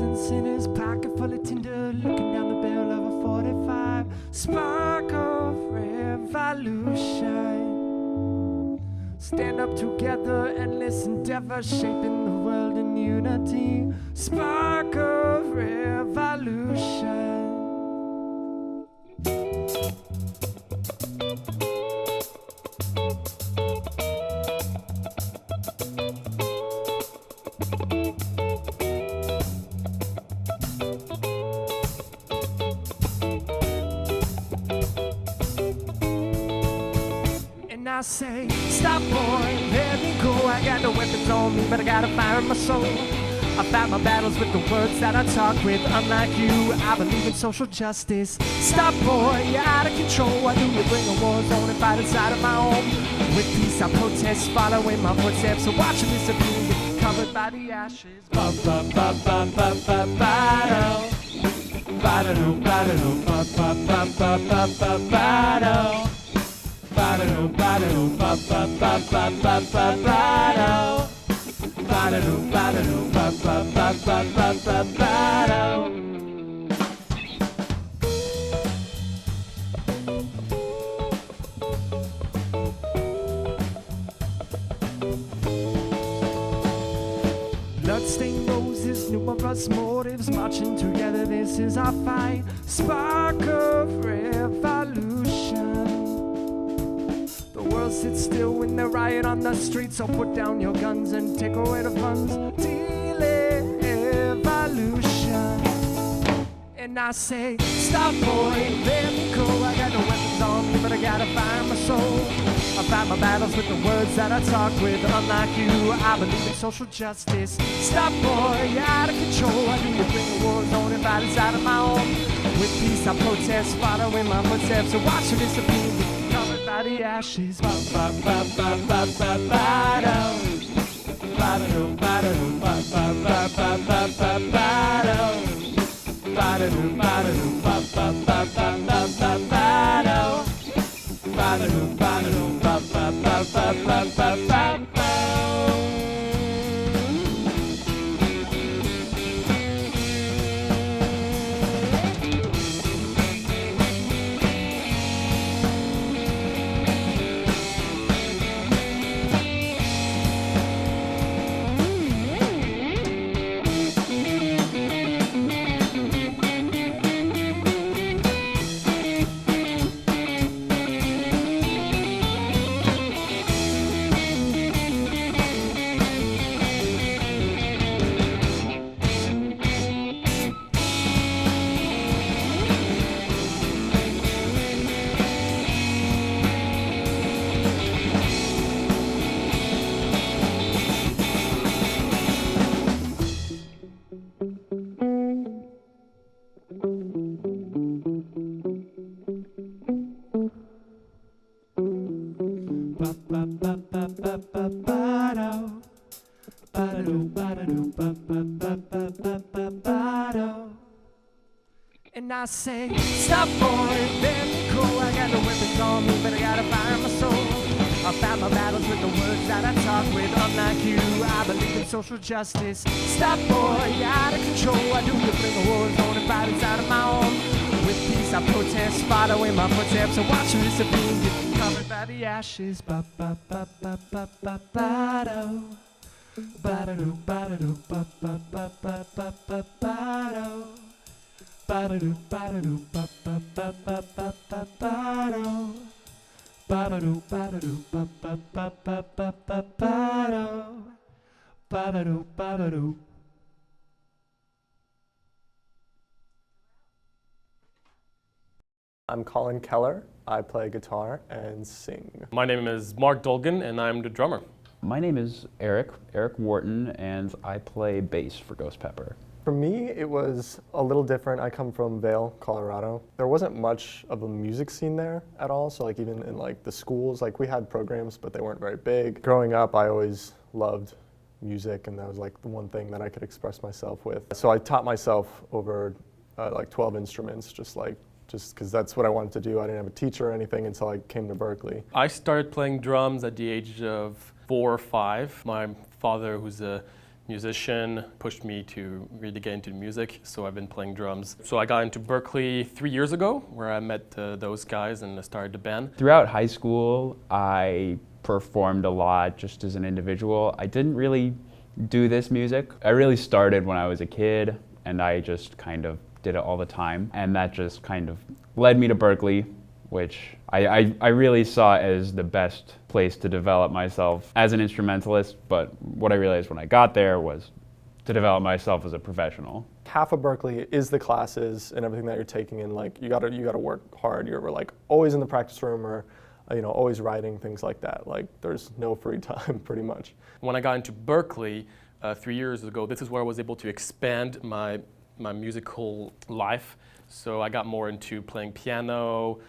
presents in his pocket full of tinder, looking down the barrel of a 45. Spark of revolution. Stand up together, endless endeavor, shaping the world in unity. Spark of revolution. And I say, stop boy, let me go. I got no weapons on me, but I got a fire in my soul. I fight my battles with the words that I talk with. Unlike you, I believe in social justice. Stop boy, you're out of control. Why do you bring a war zone and fight inside of my home? With peace I protest, following my footsteps. So watching this being covered by the ashes. Ba ba ba ba ba ba ba-do. Ba-da-do, ba-da-do, ba ba ba ba ba ba ba-do. Ba-da-do, ba-da-do, ba ba ba ba ba ba ba-do. Ba-da-do, ba-da-do, ba ba ba ba ba ba ba-do. Bloodstained roses, numerous motives, marching together, this is our fight. Spark of revolution. The world sits still when they riot on the streets, so put down your guns and take away the funds. Delay evolution. And I say, stop boy, let me go. I got no weapons on me, but I gotta find my soul. I fight my battles with the words that I talk with. Unlike you, I believe in social justice. Stop boy, you're out of control. Why do you bring a war zone and fight inside of my home? With peace I protest, following my footsteps. So watch you disappear, covered by the ashes. Ba ba ba ba ba ba ba-do. Ba-da-do, ba-da-do, ba ba ba ba ba ba ba-do. Ba-da-do, ba-da-do, ba ba ba ba ba ba ba-do. Ba-da-do, ba-da-do, ba ba ba ba ba ba ba-do. And I say, stop boy, let me go. I got no weapons on me, but I gotta fire my soul. I fight my battles with the words that I talk with. Unlike you, I believe in social justice. Stop boy, you're out of control. Why do you bring a war zone and fight inside of my home? With peace I protest, following my footsteps. So watch you disappear, get covered by the ashes. Ba ba ba ba ba ba ba-do. Ba-da-do, ba-da-do, ba ba ba ba ba ba ba-do. Ba-da-do, ba-da-do, ba ba ba ba ba ba ba-do. Ba-da-do, ba-da-do, ba ba ba ba ba ba ba-do. Ba-da-do, ba-da-do. I'm Colin Keller. I play guitar and sing. My name is Mark Dolgan, and I'm the drummer. My name is Eric Wharton, and I play bass for Ghost Pepper. For me, it was a little different. I come from Vail, Colorado. There wasn't much of a music scene there at all, so like even in like the schools, like we had programs, but they weren't very big. Growing up, I always loved music, and that was like the one thing that I could express myself with. So I taught myself over like 12 instruments, just because that's what I wanted to do. I didn't have a teacher or anything until I came to Berkeley. I started playing drums at the age of 4 or 5. My father, who's a musician, pushed me to really get into music, so I've been playing drums. So I got into Berkeley 3 years ago, where I met those guys and started the band. Throughout high school, I performed a lot just as an individual. I didn't really do this music. I really started when I was a kid, and I just kind of did it all the time. And that just kind of led me to Berkeley, which I really saw as the best place to develop myself as an instrumentalist. But what I realized when I got there was to develop myself as a professional. Half of Berkeley is the classes and everything that you're taking in. Like you gotta work hard. You're like always in the practice room or always writing, things like that. Like there's no free time pretty much. When I got into Berkeley 3 years ago, this is where I was able to expand my musical life. So I got more into playing piano,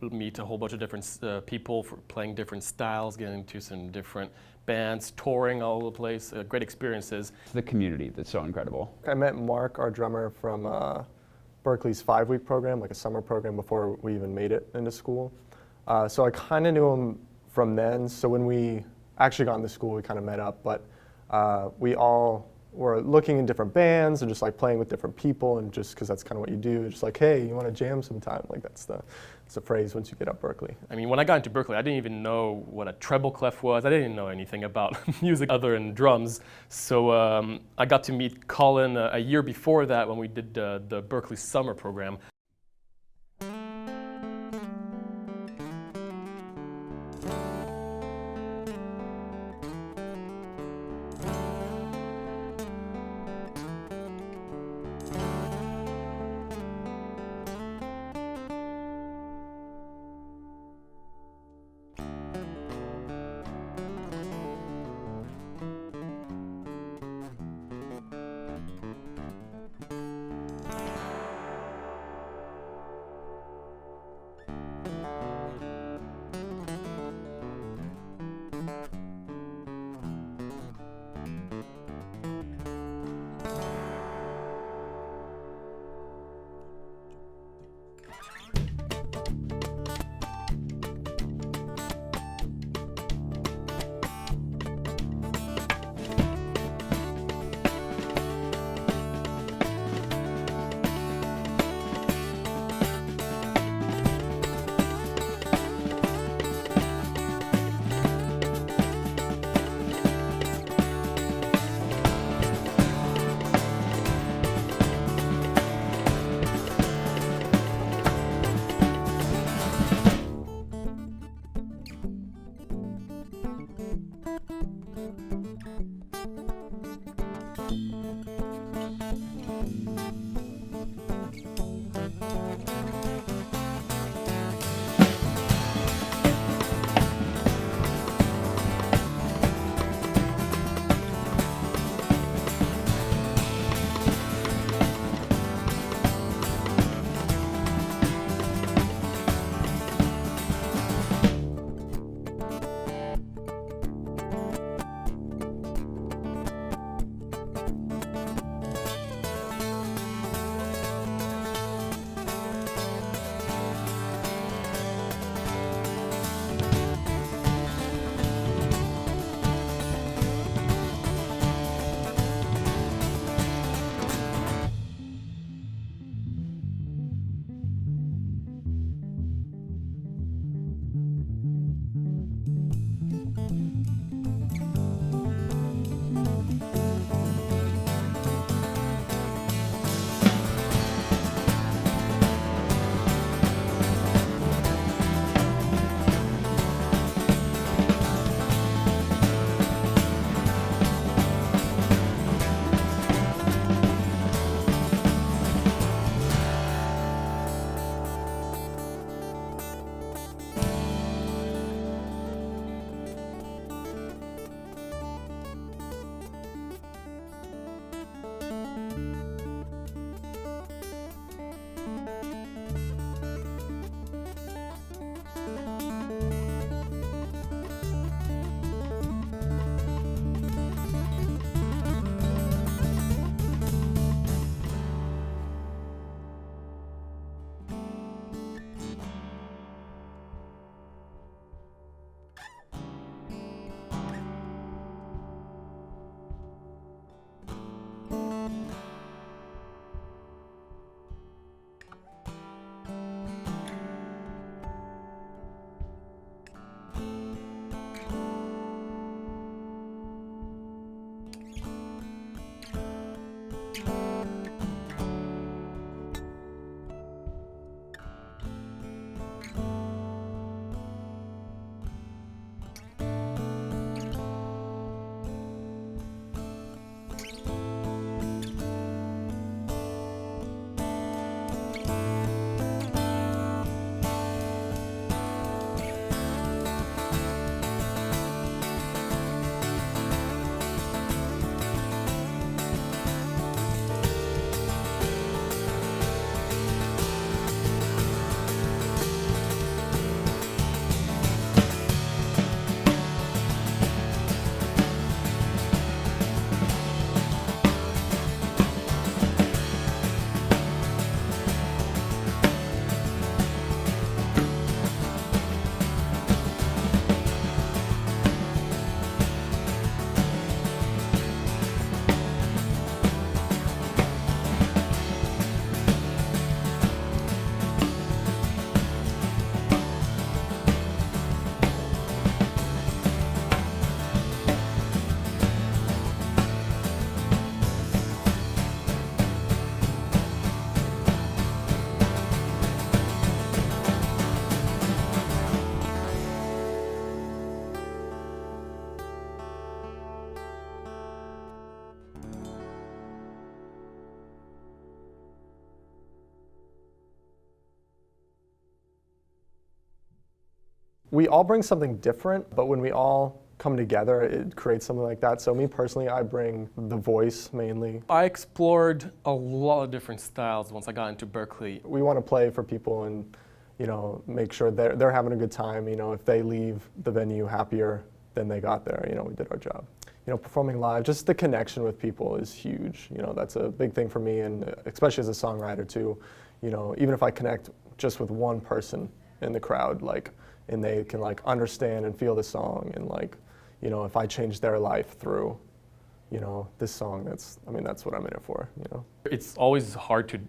meet a whole bunch of different people for playing different styles, getting into some different bands, touring all over the place, great experiences. It's the community that's so incredible. I met Mark, our drummer, from Berkeley's 5-week program, like a summer program before we even made it into school. So I kind of knew him from then. So when we actually got into school, we kind of met up, but we all were looking in different bands and just like playing with different people, and just because that's kind of what you do, just like, hey, you want to jam sometime? Like that's the phrase once you get up Berkeley. I mean, when I got into Berkeley, I didn't even know what a treble clef was. I didn't know anything about music other than drums. So I got to meet Colin a year before that when we did the Berkeley summer program. We all bring something different, but when we all come together, it creates something like that. So me personally, I bring the voice mainly. I explored a lot of different styles once I got into Berkeley. We want to play for people and, make sure they're having a good time. If they leave the venue happier than they got there, we did our job. Performing live, just the connection with people is huge. That's a big thing for me, and especially as a songwriter too. Even if I connect just with one person in the crowd, and they can understand and feel the song, and if I change their life through, this song, that's what I'm in it for. It's always hard to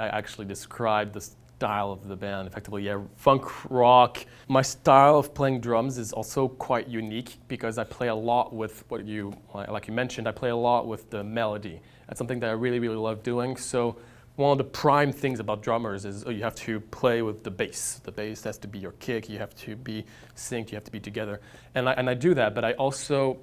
actually describe the style of the band effectively. Yeah, funk rock. My style of playing drums is also quite unique because I play a lot with like you mentioned, I play a lot with the melody. That's something that I really, really love doing. So one of the prime things about drummers is you have to play with the bass. The bass has to be your kick. You have to be synced. You have to be together. And I do that, but I also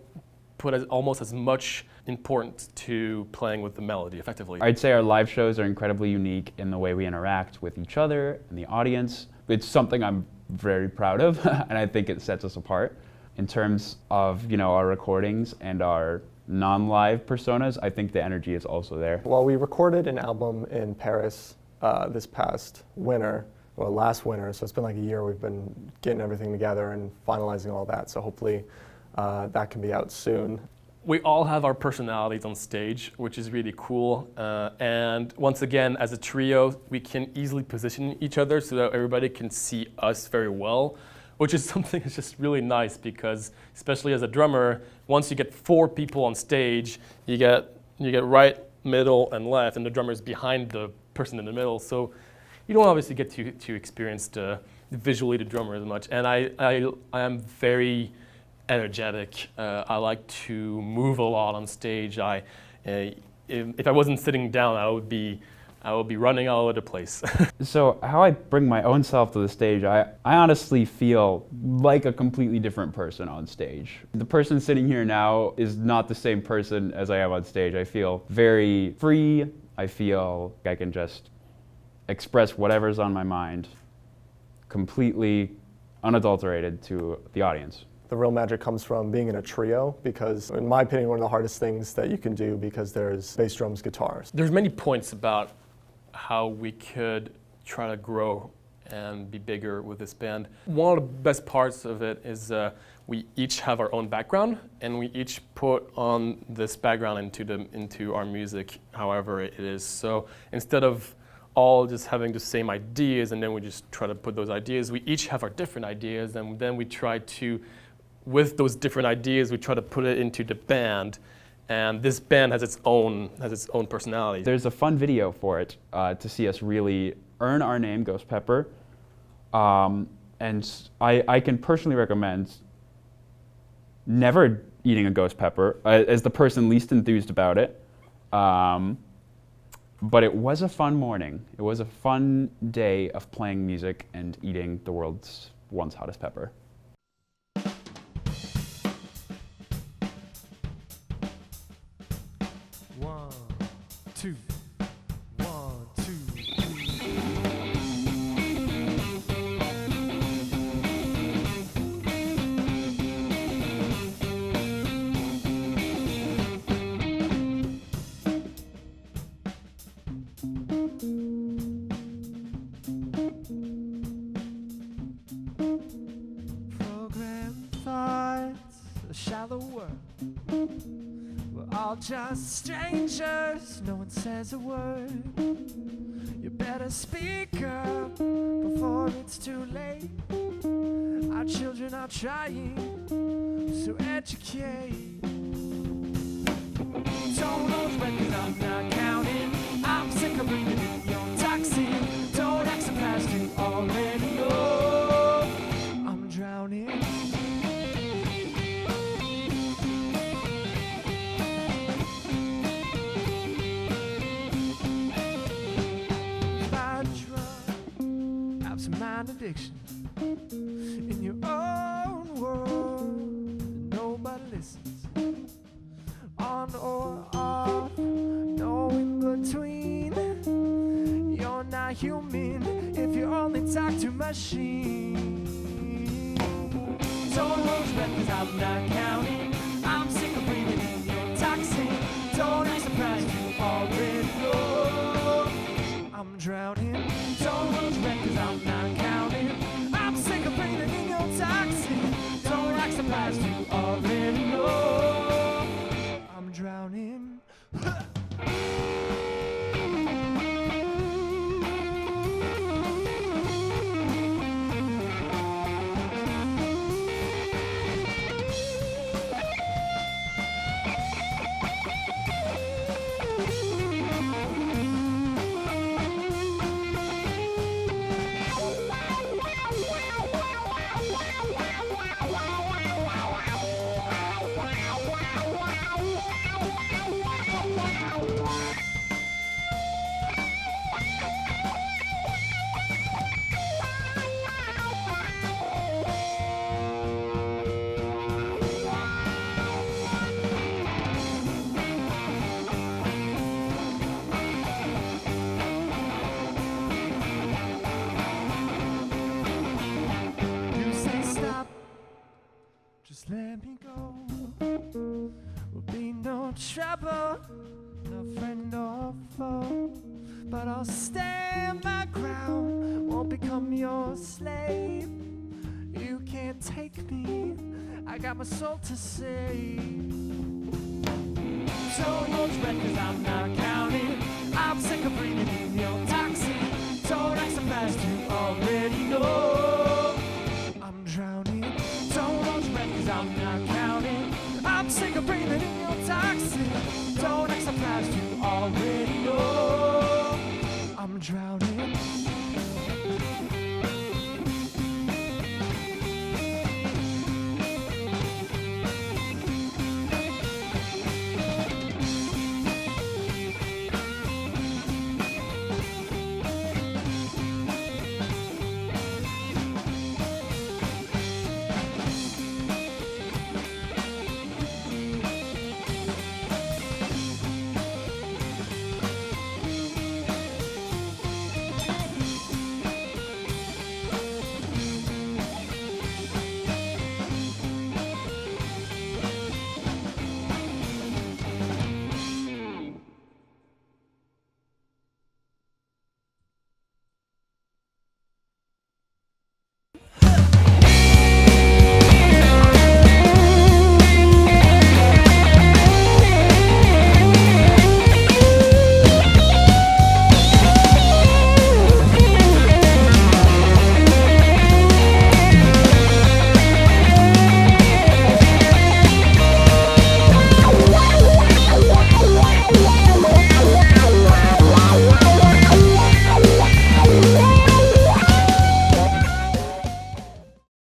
put almost as much importance to playing with the melody effectively. I'd say our live shows are incredibly unique in the way we interact with each other and the audience. It's something I'm very proud of, and I think it sets us apart. In terms of our recordings and our non-live personas, I think the energy is also there. Well, we recorded an album in Paris this past winter, last winter, so it's been like a year we've been getting everything together and finalizing all that, so hopefully that can be out soon. We all have our personalities on stage, which is really cool. And once again, as a trio, we can easily position each other so that everybody can see us very well, which is something that's just really nice because, especially as a drummer, once you get 4 people on stage, you get right, middle, and left, and the drummer is behind the person in the middle. So you don't obviously get to experience visually the drummer as much. And I am very energetic. I like to move a lot on stage. If I wasn't sitting down, I would be running all over the place. So how I bring my own self to the stage, I honestly feel like a completely different person on stage. The person sitting here now is not the same person as I am on stage. I feel very free. I feel like I can just express whatever's on my mind completely unadulterated to the audience. The real magic comes from being in a trio because, in my opinion, one of the hardest things that you can do because there's bass, drums, guitars. There's many points about how we could try to grow and be bigger with this band. One of the best parts of it is we each have our own background and we each put on this background into our music however it is. So instead of all just having the same ideas and then we just try to put those ideas, we each have our different ideas and then we try to, with those different ideas, we try to put it into the band, and this band has its own personality. There's a fun video for it to see us really earn our name, Ghost Pepper, and I can personally recommend never eating a ghost pepper as the person least enthused about it. But it was a fun morning. It was a fun day of playing music and eating the world's once hottest pepper. One, two, 1, 2, 3. Program thoughts, a shallow world. We're all just strangers, no one says a word. You better speak up before it's too late. Our children are trying, so educate. Don't hold back 'cause I'm not counting. I'm sick of bringing in your toxin. Don't act surprised, you already know I'm drowning. Mind addiction in your own world, nobody listens. On or off, no in between. You're not human if you only talk to machine. breath 'cause I'm not counting. I'm sick of breathing in your toxin. Don't act surprised, you already know I'm drowning. Don't hold your breath 'cause I'm not counting. I'm sick of breathing in your toxin. Don't act surprised, you already know I'm drowning. Just let me go. Will be no trouble, no friend or foe. But I'll stand my ground, won't become your slave. You can't take me, I got my soul to save. Don't hold your breath 'cause I'm not counting. I'm sick of breathing in your toxin. Don't act surprised, you already know